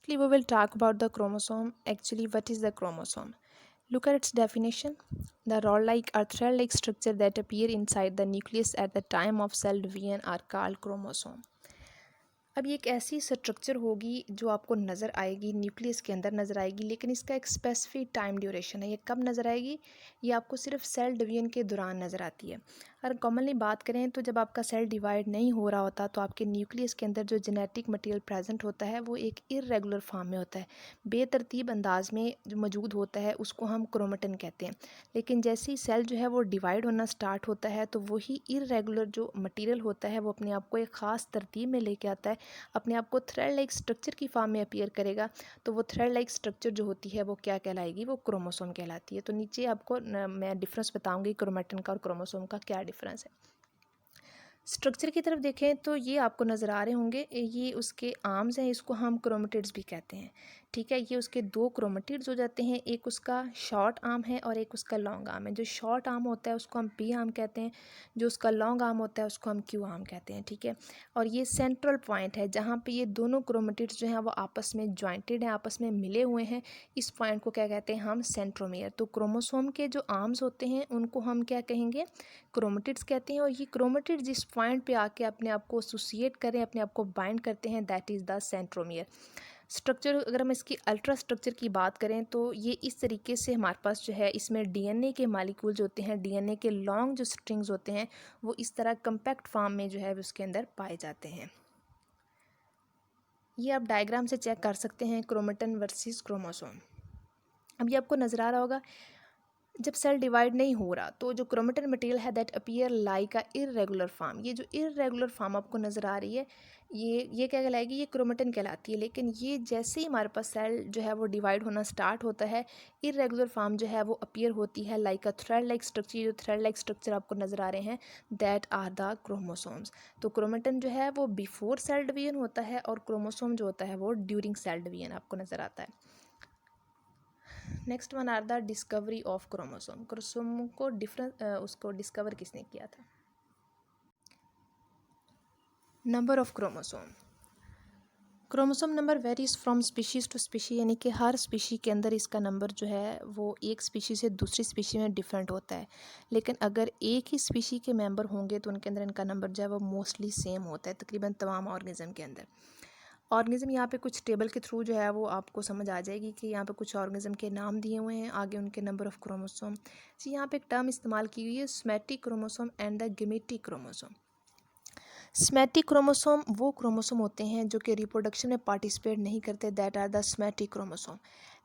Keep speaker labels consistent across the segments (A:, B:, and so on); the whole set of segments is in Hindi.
A: We will talk about the chromosome. Actually, what is the chromosome? Look at its definition. The rod-like or thread-like structure that appear inside the nucleus at the time of cell division are called chromosome. अब ये एक ऐसी स्ट्रक्चर होगी जो आपको नज़र आएगी, न्यूक्लियस के अंदर नज़र आएगी, लेकिन इसका एक स्पेसिफिक टाइम ड्यूरेशन है। ये कब नज़र आएगी? ये आपको सिर्फ सेल डिवीजन के दौरान नज़र आती है। अगर कॉमनली बात करें तो जब आपका सेल डिवाइड नहीं हो रहा होता तो आपके न्यूक्लियस के अंदर जो जेनेटिक मटेरियल प्रेजेंट होता है वो एक इर्रेगुलर फॉर्म में होता है, बेतरतीब अंदाज में जो मौजूद होता है उसको हम क्रोमेटिन कहते हैं। लेकिन जैसे ही सेल जो है वो डिवाइड होना स्टार्ट होता है तो वही इर्रेगुलर जो मटेरियल होता है वो अपने आप को एक ख़ास तरतीब में लेके आता है, अपने आप को थ्रेड लाइक स्ट्रक्चर की फॉर्म में अपीयर करेगा। तो वो थ्रेड लाइक स्ट्रक्चर जो होती है वो क्या कहलाएगी? वो क्रोमोसोम कहलाती है। तो नीचे आपको मैं डिफरेंस बताऊंगी क्रोमेटिन का और क्रोमोसोम का क्या डिफरेंस है। स्ट्रक्चर की तरफ देखें तो ये आपको नज़र आ रहे होंगे, ये उसके आर्म्स हैं, इसको हम क्रोमेटिड्स भी कहते हैं। ठीक है, ये उसके दो क्रोमेटिड्स हो जाते हैं, एक उसका शॉर्ट आर्म है और एक उसका लॉन्ग आर्म है। जो शॉर्ट आर्म होता है उसको हम पी आर्म कहते हैं, जो उसका लॉन्ग आर्म होता है उसको हम क्यू आर्म कहते हैं। ठीक है, और ये सेंट्रल पॉइंट है जहाँ पे ये दोनों क्रोमेटिड्स जो हैं वो आपस में ज्वाइंटेड हैं, आपस में मिले हुए हैं। इस पॉइंट को क्या कहते हैं हम? सेंट्रोमियर। तो क्रोमोसोम के जो आर्म्स होते हैं उनको हम क्या कहेंगे? क्रोमेटिड्स कहते हैं। और ये क्रोमेटिड जिस पॉइंट पे आके अपने आप को एसोसिएट करें, अपने आप को बाइंड करते हैं, that is the centromere. Structure अगर हम इसकी अल्ट्रा स्ट्रक्चर की बात करें तो ये इस तरीके से हमारे पास जो है इसमें डीएनए के मालिक्यूल जो होते हैं, डीएनए के लॉन्ग जो स्ट्रिंग्स होते हैं वो इस तरह कंपैक्ट फॉर्म में जो है उसके अंदर पाए जाते हैं। ये आप डायग्राम से चेक कर सकते हैं क्रोमेटिन वर्सेस क्रोमोसोम। अब ये आपको नज़र आ रहा होगा, जब सेल डिवाइड नहीं हो रहा तो जो क्रोमेटिन मटेरियल है that appear like a irregular form, ये जो इरेगुलर फॉर्म आपको नज़र आ रही है ये क्या कहलाएगी? ये क्रोमेटिन कहलाती है। लेकिन ये जैसे ही हमारे पास सेल जो है वो डिवाइड होना स्टार्ट होता है, इरेगुलर फॉर्म जो है वो अपीयर होती है लाइक अ थ्रेड लाइक स्ट्रक्चर। जो थ्रेड लाइक स्ट्रक्चर आपको नज़र आ रहे हैं दैट आर द क्रोमोसोम्स। तो क्रोमेटिन जो है वो बिफोर सेल डिवीजन होता है और क्रोमोसोम जो होता है वो ड्यूरिंग सेल डिवीजन आपको नज़र आता है। Next one are the discovery of chromosome. Chromosome को उसको डिस्कवर किसने किया था? Number of chromosome. Chromosome number varies from species to species, यानी कि हर स्पीशी के अंदर इसका नंबर जो है वो एक स्पीशी से दूसरी स्पीशी में डिफरेंट होता है। लेकिन अगर एक ही स्पीशी के मेंबर होंगे तो उनके अंदर इनका नंबर जो है वो मोस्टली सेम होता है तकरीबन तमाम ऑर्गेनिज्म के अंदर। ऑर्गेनिज्म यहाँ पे कुछ टेबल के थ्रू जो है वो आपको समझ आ जाएगी कि यहाँ पे कुछ ऑर्गेनिज्म के नाम दिए हुए हैं, आगे उनके नंबर ऑफ क्रोमोसोम। जी, यहाँ पे एक टर्म इस्तेमाल की हुई है somatic chromosome and the gametic chromosome. Somatic chromosome वो क्रोमोसोम होते हैं जो कि रिप्रोडक्शन में पार्टिसिपेट नहीं करते, that are the somatic chromosome.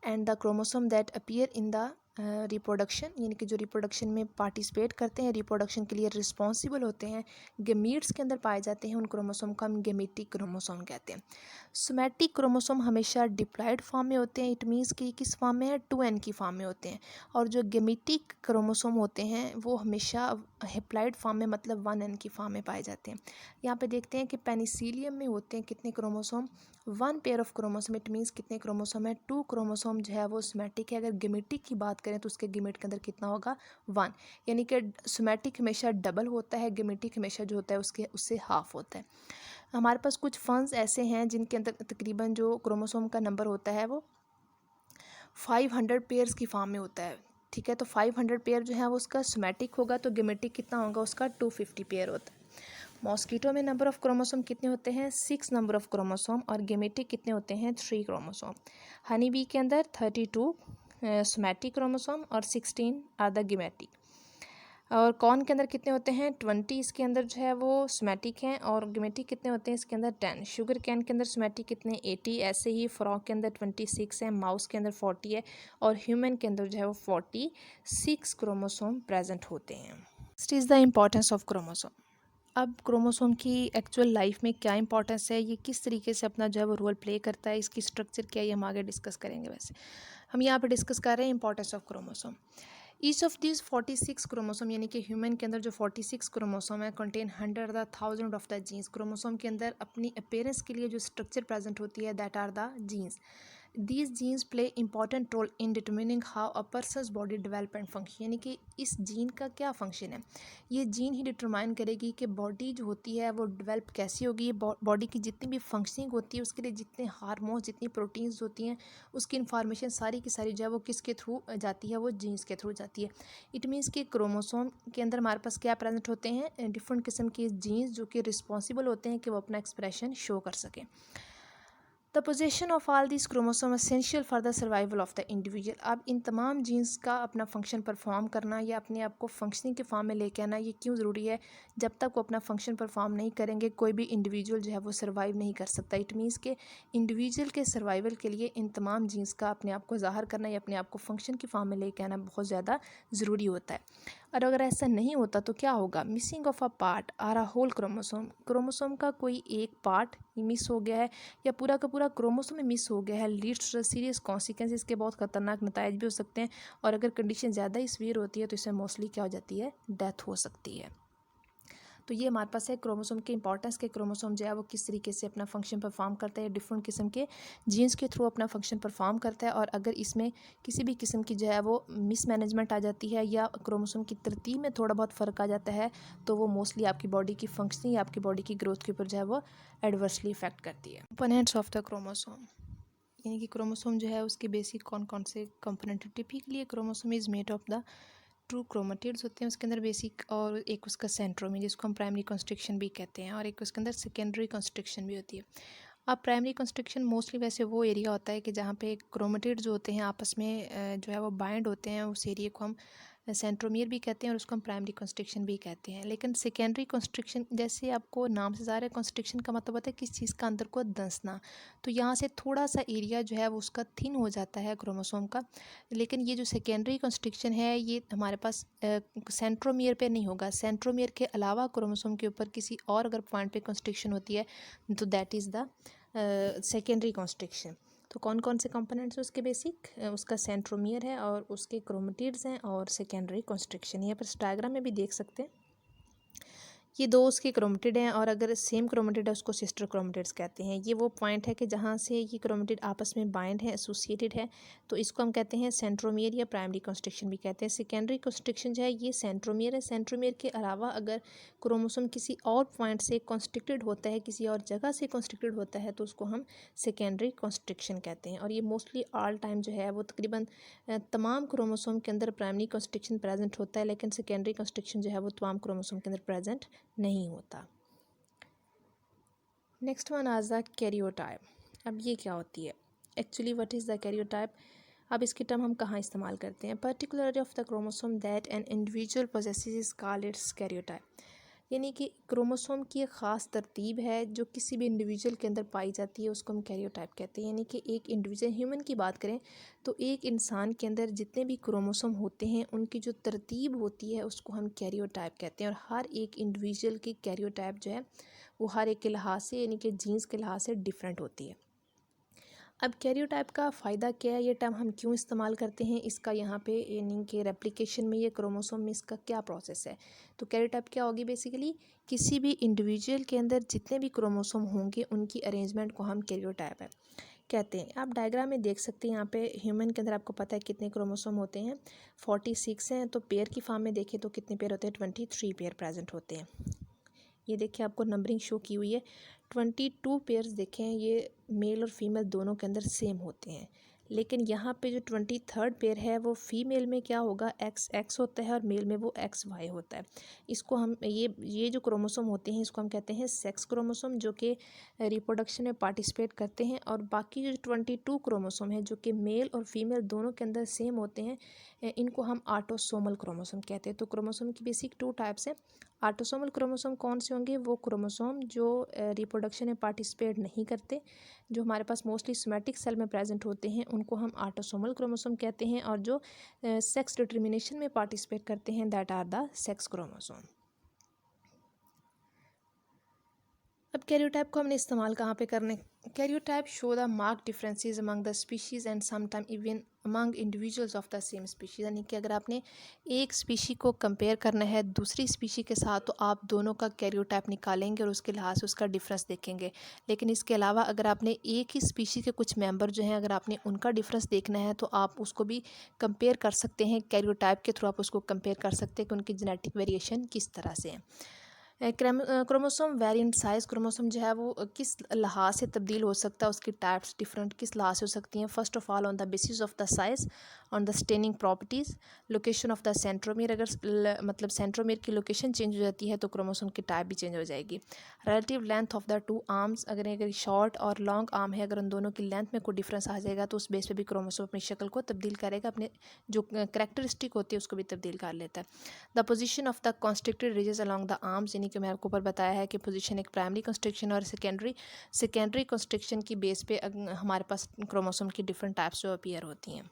A: And the chromosome that appear in the reproduction, यानी कि जो रिप्रोडक्शन में पार्टिसिपेट करते हैं, रिप्रोडक्शन के लिए रिस्पॉन्सिबल होते हैं, गेमीट्स के अंदर पाए जाते हैं, उन क्रोमोसोम को हम गेमेटिक क्रोमोसोम कहते हैं। सोमैटिक क्रोमोसोम हमेशा डिप्लॉयड फॉर्म में होते हैं, इट मीन्स कि किस फॉर्म में है? 2n की फॉर्म में होते हैं। और जो गेमेटिक क्रोमोसोम होते हैं वो हमेशा हेप्लॉयड फॉर्म में, मतलब 1n की फॉर्म में पाए जाते हैं। यहाँ पे देखते हैं कि पेनिसिलियम में होते हैं कितने chromosome? 1 pair of chromosome. It means कितने क्रोमोसोम है? 2 क्रोमोसोम जो है वो सोमैटिक है। अगर गेमेटिक की बात करें तो उसके गेमेट के अंदर कितना होगा? 1। यानी कि सोमैटिक हमेशा डबल होता है, गेमेटिक हमेशा जो होता है उसके उससे हाफ होता है। हमारे पास कुछ फंड्स ऐसे हैं जिनके अंदर तकरीबन जो क्रोमोसोम का नंबर होता है वो 500 पेयर्स की फॉर्म में होता है। ठीक है, तो 500 पेयर जो है वो उसका सोमैटिक होगा, तो गेमेटिक कितना होगा उसका? 250 पेयर होता है। मॉस्किटो में नंबर ऑफ क्रोमोसोम कितने होते हैं? 6 नंबर ऑफ क्रोमोसोम, और गेमेटिक कितने होते हैं? 3 क्रोमोसोम। हनी बी के अंदर 32 सोमैटिक क्रोमोसोम और 16 आर द गेमेटिक। और कॉर्न के अंदर कितने होते हैं? 20 इसके अंदर जो है वो सोमैटिक हैं, और गेमेटिक कितने होते हैं इसके अंदर? 10। शुगर कैन के अंदर सोमैटिक कितने? 80। ऐसे ही फ्रॉग के अंदर 26 है, माउस के अंदर 40 है, और ह्यूमन के अंदर जो है वो 46 क्रोमोसोम प्रेजेंट होते हैं। Next is the importance of chromosome. अब क्रोमोसोम की एक्चुअल लाइफ में क्या इंपॉर्टेंस है, ये किस तरीके से अपना जो है वो रोल प्ले करता है, इसकी स्ट्रक्चर क्या है, ये हम आगे डिस्कस करेंगे। वैसे हम यहाँ पे डिस्कस कर रहे हैं importance of chromosome. Each of this 46 chromosome, यानी कि ह्यूमन के अंदर जो 46 क्रोमोसोम है, contain 100,000 of the genes. Chromosome के अंदर अपनी अपेयरेंस के लिए जो स्ट्रक्चर प्रेजेंट होती है that are the genes. These genes play important role in determining how a person's body develop and function, यानी कि इस जीन का क्या फंक्शन है, ये जीन ही डिटरमाइन करेगी कि बॉडी जो होती है वो डेवलप कैसी होगी, बॉडी की जितनी भी फंक्शनिंग होती है उसके लिए जितने हार्मोन्स जितनी प्रोटीन्स होती हैं उसकी इन्फॉर्मेशन सारी की सारी जो है वो किसके थ्रू जाती है, वो जीन्स के थ्रू जाती है। इट मीन्स कि क्रोमोसोम के अंदर हमारे पास क्या प्रेजेंट होते हैं, डिफरेंट किस्म के जीन्स जो कि रिस्पॉन्सिबल होते हैं कि वो अपना एक्सप्रेशन शो कर सकें। The possession of all this chromosome essential for the survival of the individual. अब इन तमाम जीन्स का अपना फंक्शन परफॉर्म करना या अपने आप को फंक्शनिंग के फॉर्म में लेके आना ये क्यों ज़रूरी है, जब तक वो अपना फंक्शन परफॉर्म नहीं करेंगे कोई भी इंडिविजुअल जो है वो सर्वाइव नहीं कर सकता। इट मीन्स के इंडिविजुअल के सर्वाइवल के लिए इन तमाम जीन्स का अपने आप को ज़ाहिर करना या अपने आप को फंक्शन के फॉर्म में लेके आना बहुत ज़्यादा ज़रूरी होता है। और अगर ऐसा नहीं होता तो क्या होगा, missing of a part or a whole chromosome, chromosome का कोई एक पार्ट मिस हो गया है या पूरा का पूरा क्रोमोसोम में मिस हो गया है, लीड्स टू सीरियस कॉन्सिक्वेंस, इसके बहुत खतरनाक नतायज भी हो सकते हैं। और अगर कंडीशन ज़्यादा ही सीवियर होती है तो इसमें मोस्टली क्या हो जाती है, डेथ हो सकती है। तो ये हमारे पास है क्रोमोसोम के इंपॉर्टेंस के, क्रोमोसोम जो है वो किस तरीके से अपना फंक्शन परफॉर्म करता है, डिफरेंट किस्म के जीन्स के थ्रू अपना फंक्शन परफॉर्म करता है। और अगर इसमें किसी भी किस्म की जो है वो मिसमैनेजमेंट आ जाती है या क्रोमोसोम की तरतीब में थोड़ा बहुत फ़र्क आ जाता है तो वो मोस्टली आपकी बॉडी की फंक्शनिंग या आपकी बॉडी की ग्रोथ के ऊपर जो है वो एडवर्सली इफेक्ट करती है। कंपोनेंट्स ऑफ द क्रोमोसोम, यानी कि क्रोमोसोम जो है उसके बेसिक कौन कौन से component, typically chromosome is made of the true chromatids होते हैं उसके अंदर बेसिक, और एक उसका सेंट्रोमियर जिसको हम प्राइमरी कंस्ट्रक्शन भी कहते हैं, और एक उसके अंदर सेकेंडरी कंस्ट्रक्शन भी होती है। अब प्राइमरी कंस्ट्रक्शन मोस्टली वैसे वो एरिया होता है कि जहाँ पे क्रोमेटिड्स जो होते हैं आपस में जो है वो बाइंड होते हैं, उस एरिया को हम सेंट्रोमियर भी कहते हैं और उसको हम प्राइमरी कंस्ट्रक्शन भी कहते हैं। लेकिन सेकेंडरी कंस्ट्रक्शन जैसे आपको नाम से ज़ाहिर है, कंस्ट्रक्शन का मतलब होता है किस चीज़ का अंदर को धंसना, तो यहाँ से थोड़ा सा एरिया जो है वो उसका थिन हो जाता है क्रोमोसोम का। लेकिन ये जो सेकेंडरी कंस्ट्रक्शन है ये हमारे पास सेंट्रोमियर पे नहीं होगा, सेंट्रोमियर के अलावा क्रोमोसोम के ऊपर किसी और अगर पॉइंट पे कंस्ट्रक्शन होती है तो that is the secondary constriction. तो कौन कौन से कंपोनेंट्स हैं उसके बेसिक, उसका सेंट्रोमियर है और उसके क्रोमेटिड्स हैं और सेकेंडरी कंस्ट्रक्शन। यहाँ पर डायग्राम में भी देख सकते हैं, ये दो उसके क्रोमेटिड हैं और अगर सेम क्रोमेटिड है उसको सिस्टर क्रोमेटिड्स कहते हैं। ये वो पॉइंट है कि जहाँ से ये क्रोमेटिड आपस में बाइंड है, एसोसिएटेड है, तो इसको हम कहते हैं सेंट्रोमियर या प्राइमरी कंस्ट्रक्शन भी कहते हैं। सेकेंडरी कंस्ट्रक्शन जो है ये सेंट्रोमियर है, सेंट्रोमियर के अलावा अगर क्रोमोसोम किसी और पॉइंट से कॉन्स्ट्रिक्टेड होता है, किसी और जगह से कॉन्स्ट्रिक्टेड होता है तो उसको हम सेकेंडरी कंस्ट्रक्शन कहते हैं। और ये मोस्टली ऑल टाइम जो है वो तकरीबन तमाम क्रोमोसोम के अंदर प्राइमरी कंस्ट्रक्शन प्रेजेंट होता है, लेकिन सेकेंडरी कंस्ट्रक्शन जो है वो तमाम क्रोमोसोम के अंदर प्रेजेंट नहीं होता। नेक्स्ट वन आज द कैरियोटाइप। अब ये क्या होती है actually, what is the karyotype. अब इसकी टर्म हम कहाँ इस्तेमाल करते हैं, particular of the chromosome that an individual possesses is called its karyotype, यानी कि क्रोमोसोम की एक ख़ास तरतीब है जो किसी भी इंडिविजुअल के अंदर पाई जाती है उसको हम कैरियोटाइप कहते हैं। यानी कि एक इंडिविजुअल ह्यूमन की बात करें तो एक इंसान के अंदर जितने भी क्रोमोसोम होते हैं उनकी जो तरतीब होती है उसको हम कैरियोटाइप कहते हैं। और हर एक इंडिविजुअल की कैरियोटाइप जो है वो हर एक के लिहाज से यानी कि जीन्स के लिहाज से डिफरेंट होती है। अब कैरियोटाइप का फ़ायदा क्या है, ये टर्म हम क्यों इस्तेमाल करते हैं, इसका यहाँ पे यानी कि रेप्लिकेशन में ये क्रोमोसोम में इसका क्या प्रोसेस है। तो कैरियोटाइप क्या होगी, बेसिकली किसी भी इंडिविजुअल के अंदर जितने भी क्रोमोसोम होंगे उनकी अरेंजमेंट को हम कैरियोटाइप है कहते हैं। आप डायग्राम में देख सकते हैं, यहाँ पे ह्यूमन के अंदर आपको पता है कितने क्रोमोसोम होते हैं, 46 हैं। तो पेयर की फॉर्म में देखें तो कितने पेयर होते हैं, 23 पेयर प्रेजेंट होते हैं। ये देखिए आपको नंबरिंग शो की हुई है, 22 पेयर्स देखें, ये मेल और फीमेल दोनों के अंदर सेम होते हैं। लेकिन यहाँ पे जो 23rd पेयर है वो फीमेल में क्या होगा, XX होता है और मेल में वो XY होता है। इसको हम ये जो क्रोमोसोम होते हैं इसको हम कहते हैं सेक्स क्रोमोसोम, जो कि रिप्रोडक्शन में पार्टिसिपेट करते हैं। और बाकी जो 22 क्रोमोसोम है जो कि मेल और फीमेल दोनों के अंदर सेम होते हैं, इनको हम ऑटोसोमल क्रोमोसोम कहते हैं। तो क्रोमोसोम की बेसिक 2 टाइप्स हैं। ऑटोसोमल क्रोमोसोम कौन से होंगे, वो क्रोमोसोम जो रिप्रोडक्शन में पार्टिसिपेट नहीं करते, जो हमारे पास मोस्टली सोमैटिक सेल में प्रेजेंट होते हैं, उनको हम ऑटोसोमल क्रोमोसोम कहते हैं। और जो सेक्स डिटर्मिनेशन में पार्टिसिपेट करते हैं that are the sex chromosome. अब कैरियोटाइप को हमने इस्तेमाल कहाँ पे करने, karyotype show the mark differences among the species and sometime even among individuals of the same species, यानी कि अगर आपने एक स्पीशी को कंपेयर करना है दूसरी स्पीशी के साथ तो आप दोनों का कैरियोटाइप निकालेंगे और उसके लिहाज से उसका डिफरेंस देखेंगे। लेकिन इसके अलावा अगर आपने एक ही स्पीशी के कुछ मेंबर जो हैं अगर आपने उनका डिफरेंस देखना है तो आप उसको भी कंपेयर कर सकते हैं, कैरियोटाइप के थ्रू आप उसको कंपेयर कर सकते हैं कि उनकी जेनेटिक वेरिएशन किस तरह से है। Chromosome very in size, chromosome जो है वो किस लिहाज से तब्दील हो सकता है, उसकी टाइप्स डिफरेंट किस लिहाज से हो सकती हैं। First of all on the basis of the size, on the staining properties, location of the centromere, अगर मतलब सेंट्रोमियर की लोकेशन चेंज हो जाती है तो क्रोमोसोम की टाइप भी चेंज हो जाएगी। Relative length of the two arms, अगर शॉर्ट और लॉन्ग आर्म है अगर उन दोनों की लेंथ में कोई डिफरेंस आ जाएगा तो उस बेस पे भी क्रोमोसोम अपनी शक्ल को तब्दील करेगा, अपने जो करेक्टरिस्टिक होती है उसको भी तब्दील कर लेता है। The position of the constricted ridges along the arms, यानी कि मैं आपको ऊपर बताया है कि पोजीशन एक प्राइमरी कंस्ट्रक्शन और सेकेंडरी कंस्ट्रक्शन की बेस पे हमारे पास क्रोमोसोम की डिफरेंट टाइप्स जो अपीयर होती हैं।